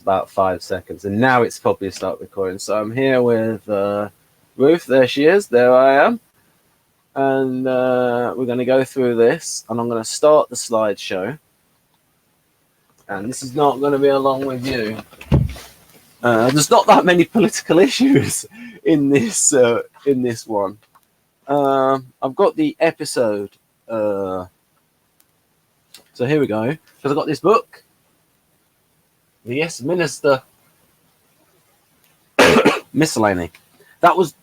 about 5 seconds, and now it's probably start recording. So I'm here with Ruth. There she is. There I am. And we're going to go through this, and I'm going to start the slideshow. And this is not going to be a long review. There's not that many political issues in this one. I've got the episode. So here we go. Because I've got this book, the YES Minister Miscellany. That was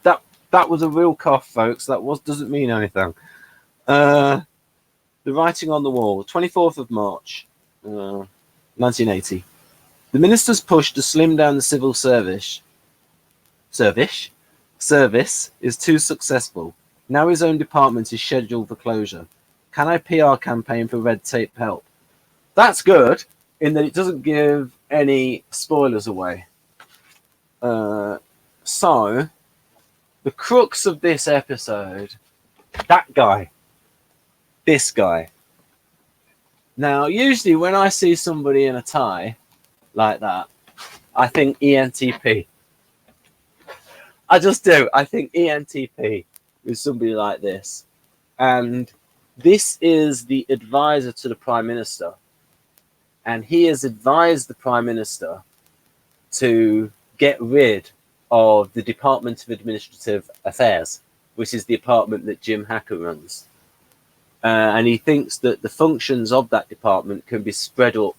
a real cough, folks. Doesn't mean anything. The writing on the wall, 24th of March, 1980. The minister's push to slim down the civil service is too successful. Now his own department is scheduled for closure. Can I PR campaign for red tape help? That's good in that it doesn't give any spoilers away. So the crux of this episode, this guy. Now, usually when I see somebody in a tie like that, I think ENTP. I just do. I think ENTP is somebody like this. And this is the advisor to the Prime Minister. And he has advised the Prime Minister to get rid of the Department of Administrative Affairs, which is the department that Jim Hacker runs. And he thinks that the functions of that department can be spread up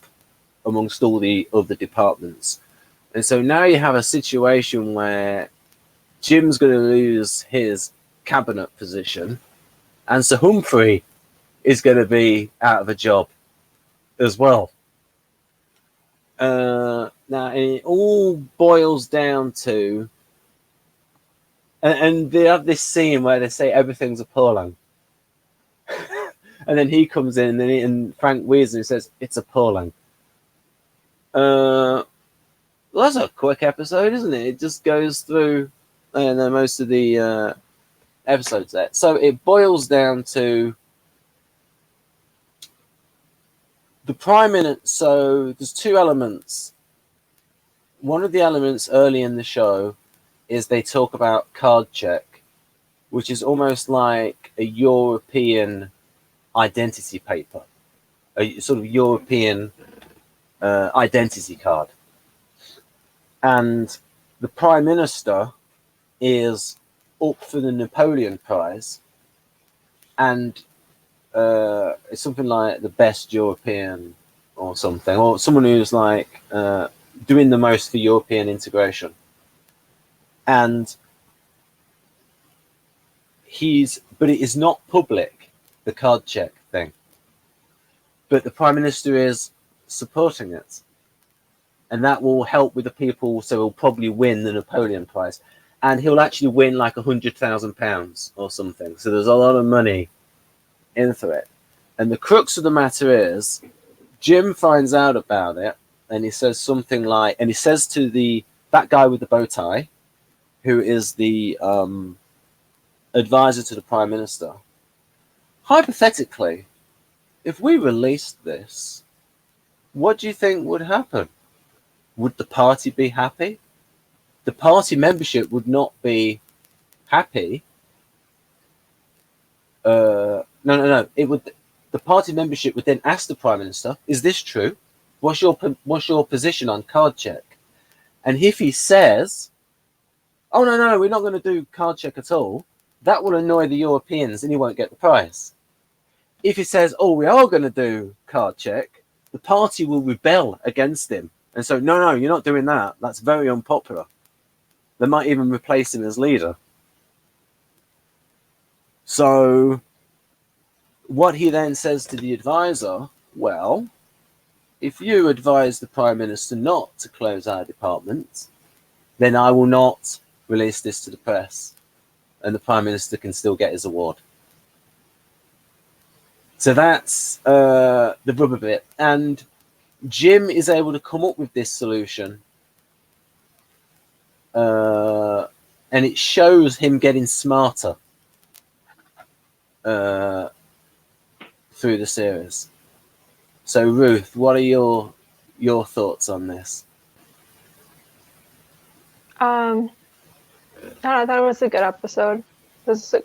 amongst all the other departments. And so now you have a situation where Jim's going to lose his cabinet position, and Sir Humphrey is going to be out of a job as well. Now, it all boils down to, and they have this scene where they say everything's appalling. And then he comes in and Frank Weasley says, it's appalling. Well, that's a quick episode, isn't it? It just goes through most of the episodes there. So it boils down to the Prime Minister. So there's two elements. One of the elements early in the show is they talk about card check, which is almost like a European identity paper, a sort of European identity card. And the Prime Minister is up for the Napoleon Prize, and it's something like the best European or something, or someone who's like doing the most for European integration. And but it is not public, the card check thing. But the Prime Minister is supporting it. And that will help with the people, so he'll probably win the Napoleon Prize. And he'll actually win like £100,000 or something. So there's a lot of money into it. And the crux of the matter is, Jim finds out about it, and he says something like, and he says to that guy with the bow tie, who is the advisor to the Prime Minister, hypothetically, if we released this, what do you think would happen? Would the party be happy? The party membership would not be happy. No. It would. The party membership would then ask the Prime Minister, "Is this true? What's your position on card check?" And if he says, "Oh no, we're not going to do card check at all," that will annoy the Europeans, and he won't get the prize. If he says, "Oh, we are going to do card check," the party will rebel against him. And so, no, you're not doing that. That's very unpopular. They might even replace him as leader. So what he then says to the advisor, well, if you advise the Prime Minister not to close our department, then I will not release this to the press. And the Prime Minister can still get his award. So that's the rubber bit. And Jim is able to come up with this solution. And it shows him getting smarter through the series. So Ruth, what are your thoughts on this? I don't know, I thought it was a good episode. There's a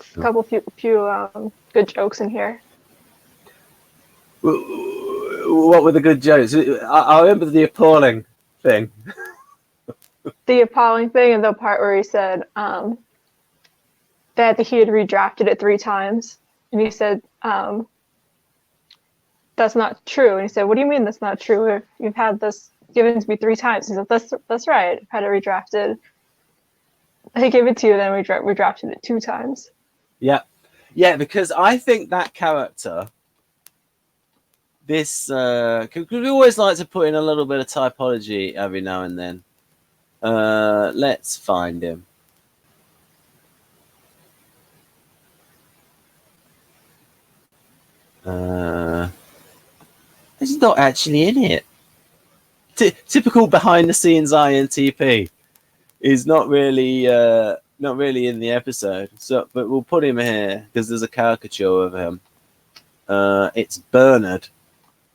few good jokes in here. What were the good jokes? I remember the appalling thing. The appalling thing and the part where he said that he had redrafted it 3 times, and he said that's not true. And he said, "What do you mean that's not true? If you've had this given to me 3 times?" He said, "That's right. I've had it redrafted. I gave it to you, then we redrafted it 2 times." Yeah, because I think that character, this, because we always like to put in a little bit of typology every now and then. Let's find him. He's not actually in it. Typical behind the scenes INTP is not really in the episode. So, but we'll put him here because there's a caricature of him. It's Bernard.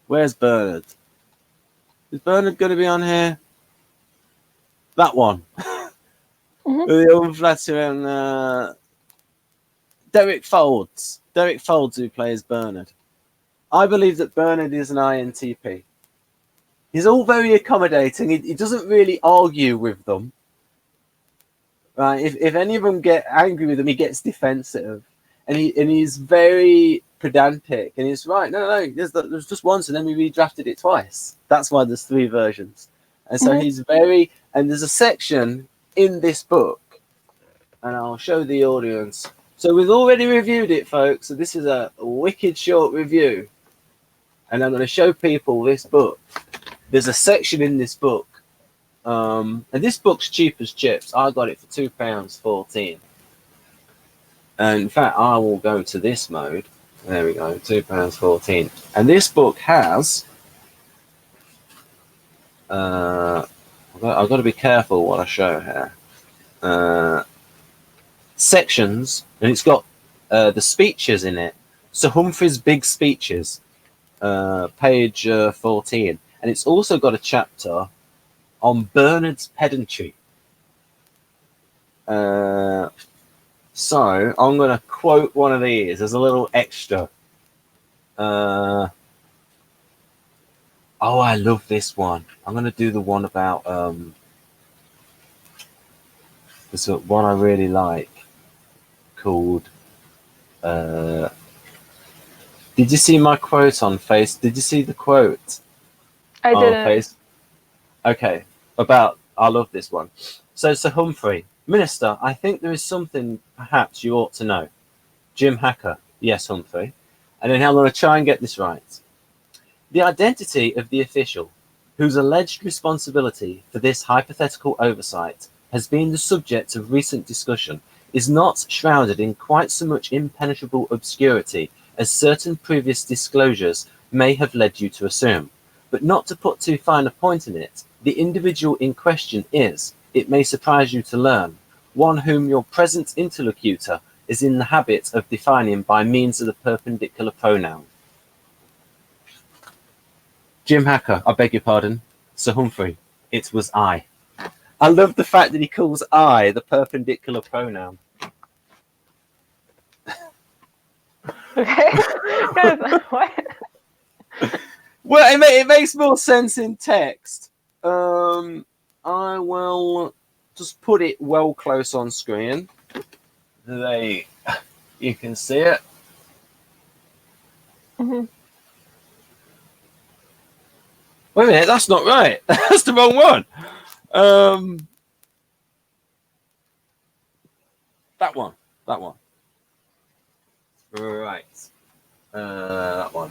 Where's Bernard? Is Bernard going to be on here? That one. The unflattering Derek Folds. Derek Folds, who plays Bernard. I believe that Bernard is an INTP. He's all very accommodating. He doesn't really argue with them. Right? If any of them get angry with him, he gets defensive, and he's very pedantic. And he's right. No. There's just once, and then we redrafted it twice. That's why there's 3 versions. And so he's very. And there's a section in this book, and I'll show the audience. So we've already reviewed it, folks. So this is a wicked short review, and I'm going to show people this book. There's a section in this book. And this book's cheap as chips. I got it for £2.14. And in fact, I will go to this mode. There we go, £2.14. And this book has. I've got to be careful what I show here. Sections, and it's got the speeches in it. So Humphrey's big speeches, page 14, and it's also got a chapter on Bernard's pedantry. So I'm going to quote one of these as a little extra. Oh, I love this one. I'm going to do the one about there's one I really like called did you see my quote on Face? Did you see the quote? I didn't. Face? Okay, about I love this one. So Sir Humphrey, Minister, I think there is something perhaps you ought to know. Jim Hacker, yes, Humphrey. And then I'm going to try and get this right. The identity of the official whose alleged responsibility for this hypothetical oversight has been the subject of recent discussion is not shrouded in quite so much impenetrable obscurity as certain previous disclosures may have led you to assume. But not to put too fine a point in it, the individual in question is, it may surprise you to learn, one whom your present interlocutor is in the habit of defining by means of the perpendicular pronoun. Jim Hacker, I beg your pardon. Sir Humphrey, it was I. I love the fact that he calls I the perpendicular pronoun. Okay. What? Well, it makes more sense in text. I will just put it well close on screen. There you can see it. Mm-hmm. Wait a minute, that's not right. That's the wrong one. That one. Right. That one.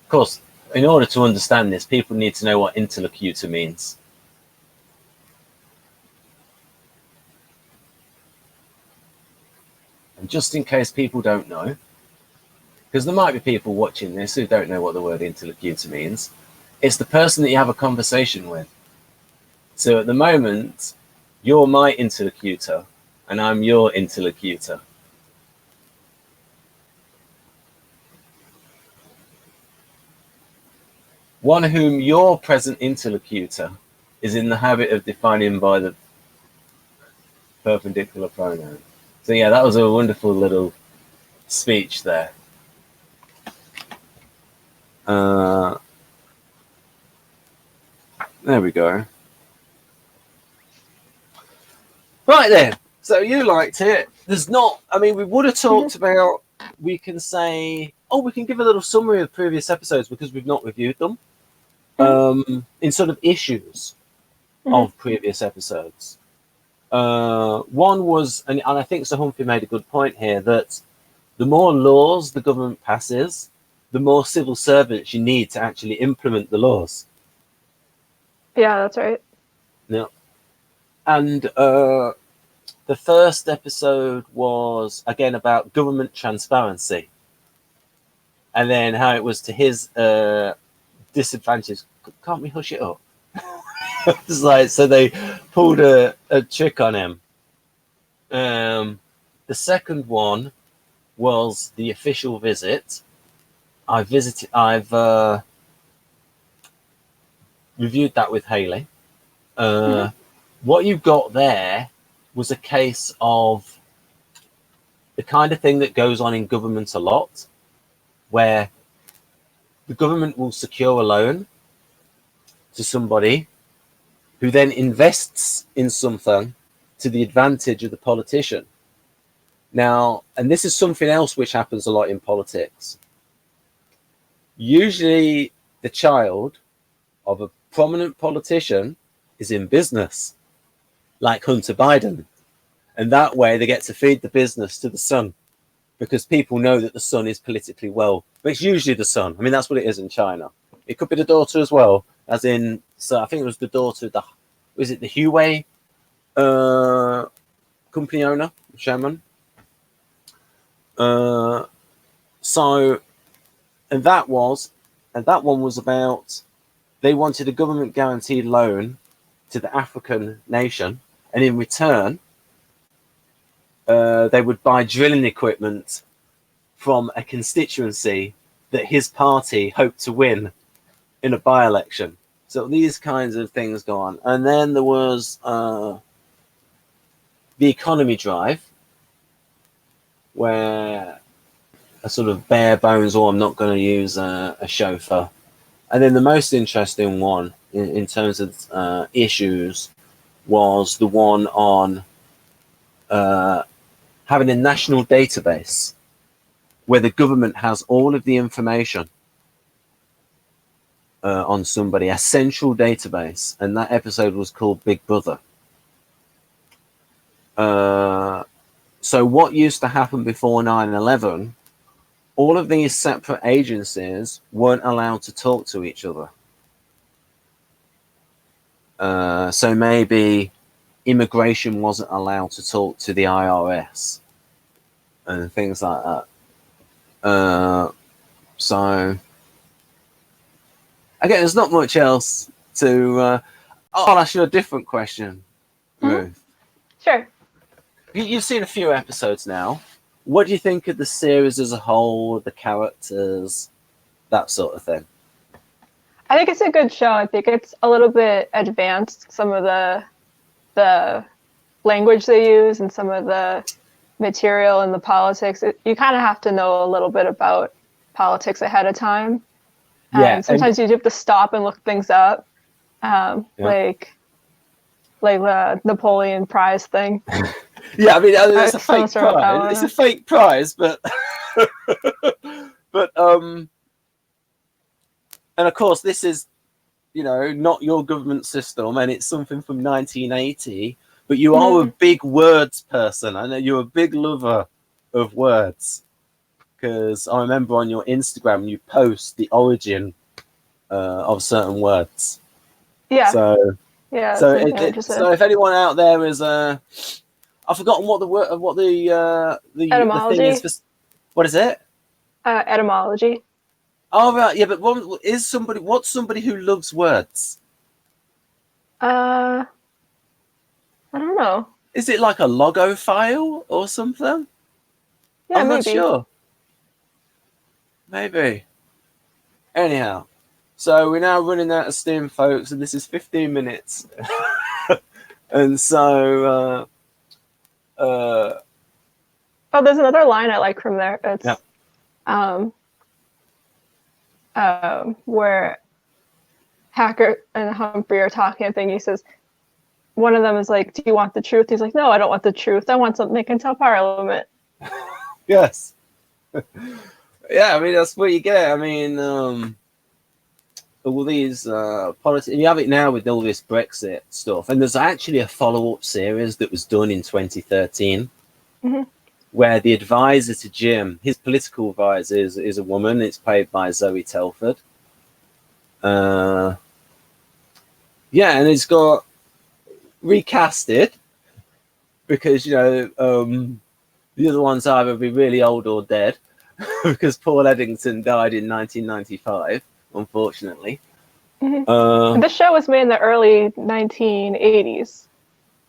Of course, in order to understand this, people need to know what interlocutor means. And just in case people don't know, because there might be people watching this who don't know what the word interlocutor means, it's the person that you have a conversation with. So at the moment, you're my interlocutor, and I'm your interlocutor. one whom your present interlocutor is in the habit of defining by the perpendicular pronoun. So yeah, that was a wonderful little speech there. There we go. Right then. So you liked it. There's not, I mean, we would have talked about, we can say, we can give a little summary of previous episodes because we've not reviewed them in sort of issues of previous episodes. One was, and I think Sir Humphrey made a good point here, that the more laws the government passes, the more civil servants you need to actually implement the laws. Yeah, that's right. Yeah. And the first episode was, again, about government transparency. And then how it was to his disadvantage. Can't we hush it up? It's like, so they pulled a trick on him. The second one was the official visit. I've reviewed that with Haley. What you got there was a case of the kind of thing that goes on in government a lot, where the government will secure a loan to somebody who then invests in something to the advantage of the politician. Now, and this is something else which happens a lot in politics. Usually the child of a prominent politician is in business, like Hunter Biden. And that way they get to feed the business to the son, because people know that the son is politically well. But it's usually the son. I mean, that's what it is in China. It could be the daughter as well, as in, so I think it was the daughter of the Huawei company owner, chairman. And that one was about, they wanted a government guaranteed loan to the African nation, and in return, they would buy drilling equipment from a constituency that his party hoped to win in a by-election. So these kinds of things go on. And then there was the economy drive, where a sort of bare bones, I'm not going to use a chauffeur. And then the most interesting one in terms of issues was the one on having a national database where the government has all of the information on somebody, a central database. And that episode was called Big Brother. So what used to happen before 9/11, all of these separate agencies weren't allowed to talk to each other. So maybe immigration wasn't allowed to talk to the IRS and things like that. So again, there's not much else to. I'll ask you a different question, Ruth. Sure. You've seen a few episodes now. What do you think of the series as a whole, the characters, that sort of thing? I think it's a good show. I think it's a little bit advanced, some of the language they use and some of the material and the politics. You kind of have to know a little bit about politics ahead of time. Yeah, and sometimes you have to stop and look things up, like the Napoleon Prize thing. Yeah, I mean, it's a fake prize. It's a fake prize, but and of course, this is, not your government system, and it's something from 1980. But you are a big words person. I know you're a big lover of words, because I remember on your Instagram you post the origin of certain words. Yeah. So yeah. So if anyone out there is I've forgotten what the etymology. The thing is for, what is it? Etymology. Oh right, yeah, but what's somebody who loves words? I don't know. Is it like a logophile or something? Yeah, I'm maybe. not sure. Maybe. Anyhow, So we're now running out of steam, folks, and this is 15 minutes. And so, Oh, there's another line I like from there. It's where Hacker and Humphrey are talking. I think he says, one of them is like, "Do you want the truth?" He's like, "No, I don't want the truth. I want something they can tell Parliament." Yes. Yeah, I mean, that's what you get. I mean, all these politics, and you have it now with all this Brexit stuff. And there's actually a follow-up series that was done in 2013, where the advisor to Jim, his political advisor, is a woman. It's played by Zoe Telford. Yeah, and it's got recasted because, you know, the other ones either be really old or dead because Paul Eddington died in 1995, unfortunately. This show was made in the early 1980s,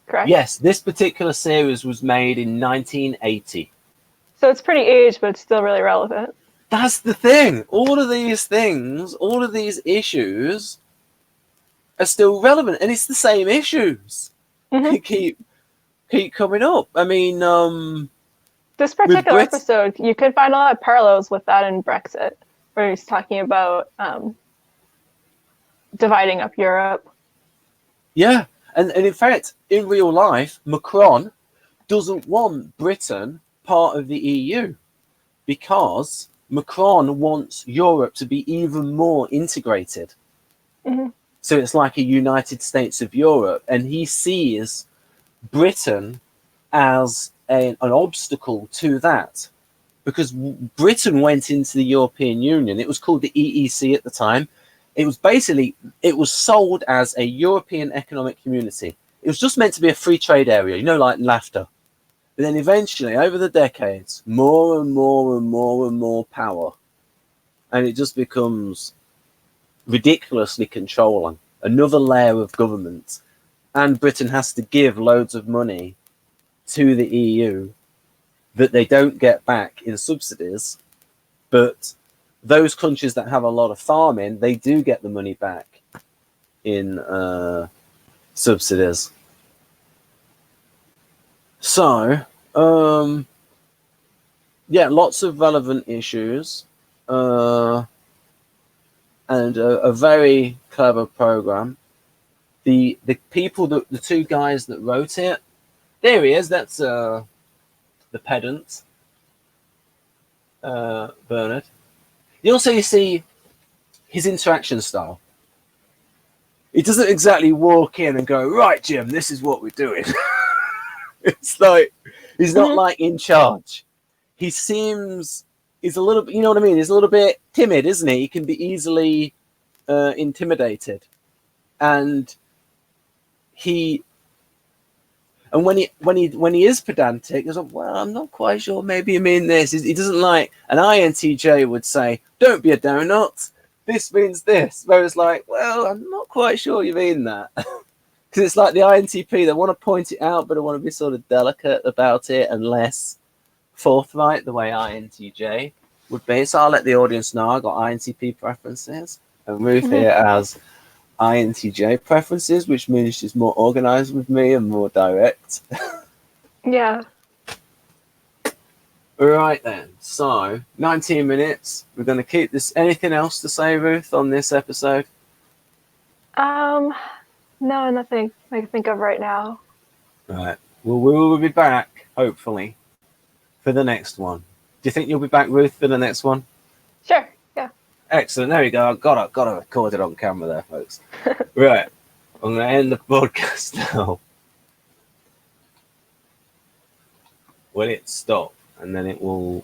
correct? Yes, this particular series was made in 1980. So it's pretty aged, but it's still really relevant. That's the thing. All of these things, all of these issues are still relevant, and it's the same issues. Keep coming up. I mean, this particular episode, you can find a lot of parallels with that in Brexit, where he's talking about dividing up Europe. Yeah, and in fact, in real life, Macron doesn't want Britain part of the EU because Macron wants Europe to be even more integrated. So it's like a United States of Europe, and he sees Britain as an obstacle to that, because Britain went into the European Union. It was called the EEC at the time. It was basically, it was sold as a European Economic Community. It was just meant to be a free trade area, you know, like NAFTA. But then eventually, over the decades, more and more and more and more power. And it just becomes ridiculously controlling. Another layer of government. And Britain has to give loads of money to the EU that they don't get back in subsidies. But those countries that have a lot of farming, they do get the money back in subsidies. So, yeah, lots of relevant issues, and a very clever program. The people, the two guys that wrote it, there he is. That's the pedant, Bernard. You see his interaction style. He doesn't exactly walk in and go, "Right, Jim, this is what we're doing." It's like he's not like in charge. He seems, he's a little bit, you know what I mean? He's a little bit timid, isn't he? He can be easily intimidated, and when he is pedantic, he's like, "Well, I'm not quite sure. Maybe you mean this." He doesn't like, an INTJ would say, "Don't be a donut. This means this." Whereas like, "Well, I'm not quite sure you mean that." Because it's like the INTP, they want to point it out, but they want to be sort of delicate about it and less forthright, the way INTJ would be. So I'll let the audience know I got INTP preferences, and Ruth here has INTJ preferences, which means she's more organized with me and more direct. Yeah. All right then. So 19 minutes. We're going to keep this. Anything else to say, Ruth, on this episode? No, nothing I can think of right now. Right. Well, we will be back, hopefully, for the next one. Do you think you'll be back, Ruth, for the next one? Sure. Yeah. Excellent. There we go. I've got to record it on camera there, folks. Right. I'm going to end the broadcast now. Will it stop? And then it will